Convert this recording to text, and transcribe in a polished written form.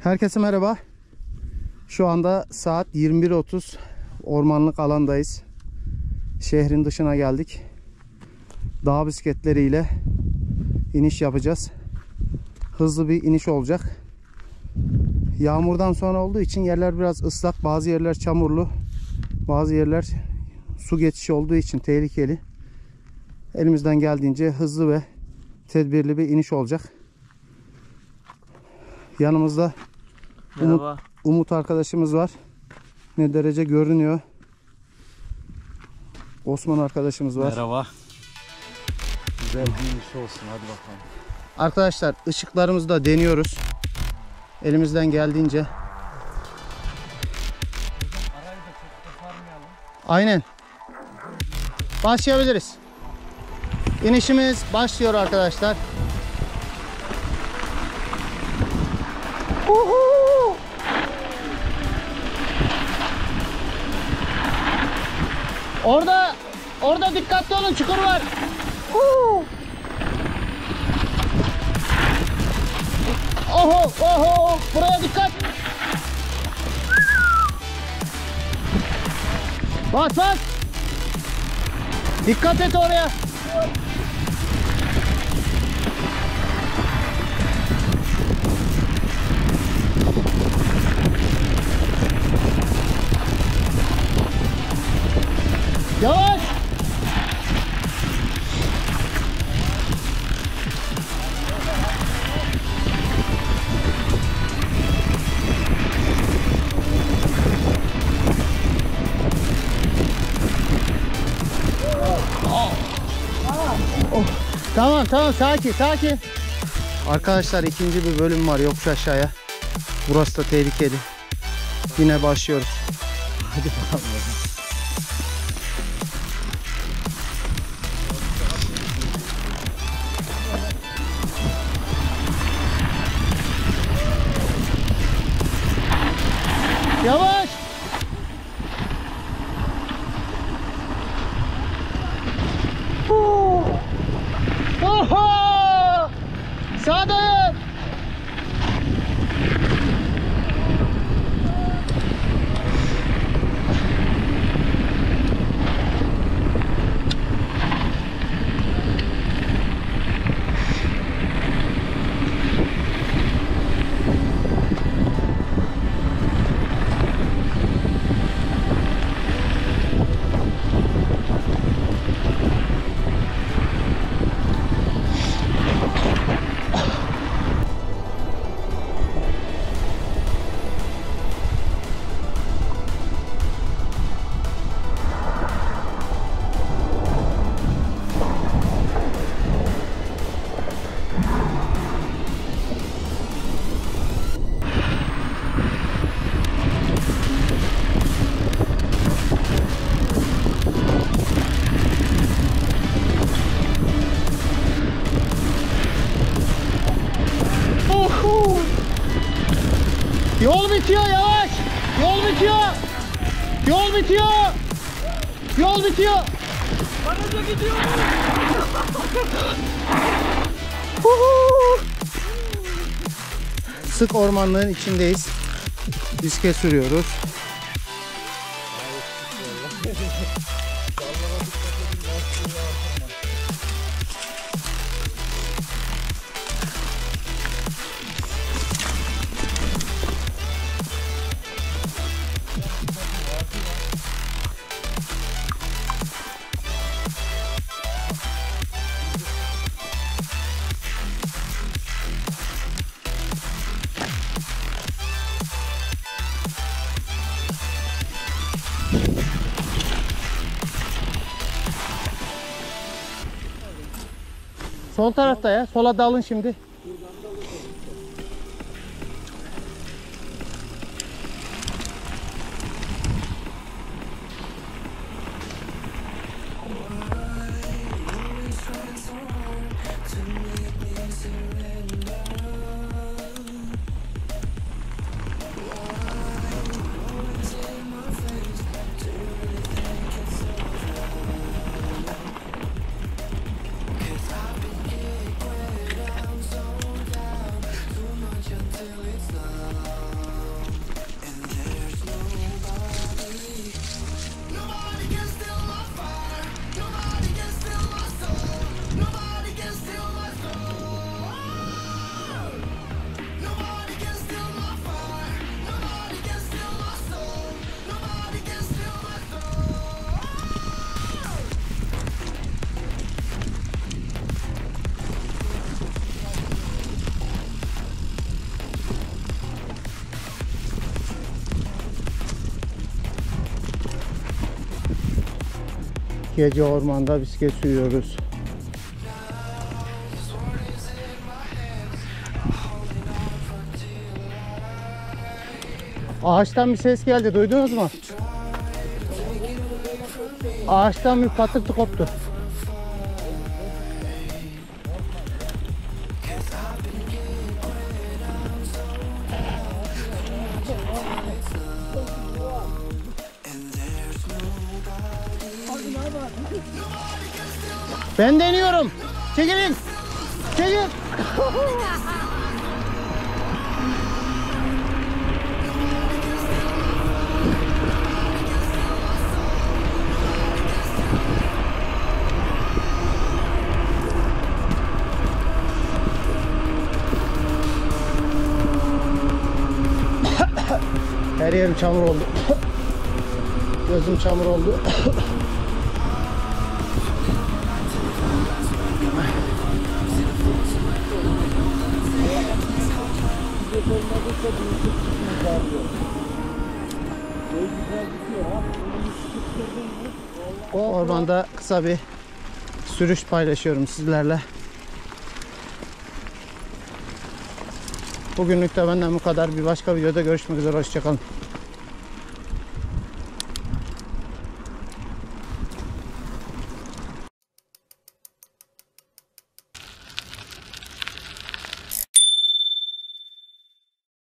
Herkese merhaba. Şu anda saat 21:30. Ormanlık alandayız. Şehrin dışına geldik. Dağ bisikletleriyle iniş yapacağız. Hızlı bir iniş olacak. Yağmurdan sonra olduğu için yerler biraz ıslak. Bazı yerler çamurlu. Bazı yerler su geçişi olduğu için tehlikeli. Elimizden geldiğince hızlı ve tedbirli bir iniş olacak. Yanımızda Umut arkadaşımız var. Ne derece görünüyor. Osman arkadaşımız var. Merhaba. Güzel bir iniş olsun, hadi bakalım. Arkadaşlar ışıklarımızı da deniyoruz. Elimizden geldiğince. Aynen. Başlayabiliriz. İnişimiz başlıyor arkadaşlar. Orada dikkatli olun, çukur var. Oho, buraya dikkat. Bas. Dikkat et oraya. Yavaş. Tamam, sakin. Arkadaşlar ikinci bir bölüm var yokuş aşağıya. Burası da tehlikeli. Yine başlıyoruz. Hadi bakalım. Yavaş. Oho! Sağdayım. Yol bitiyor, yavaş. Yol bitiyor. Bana gidiyor. Sık ormanlığın içindeyiz. Bisiklet sürüyoruz. Sol tarafta ya. Sola dalın şimdi. Gece ormanda bisiklet sürüyoruz. Ağaçtan bir ses geldi, duydunuz mu? Ağaçtan bir patırtı koptu. Ben deniyorum. Çekilin. Çekil. Her yerim çamur oldu. Gözüm çamur oldu. Ormanda kısa bir sürüş paylaşıyorum sizlerle. Bugünlük de benden bu kadar. Bir başka videoda görüşmek üzere. Hoşçakalın.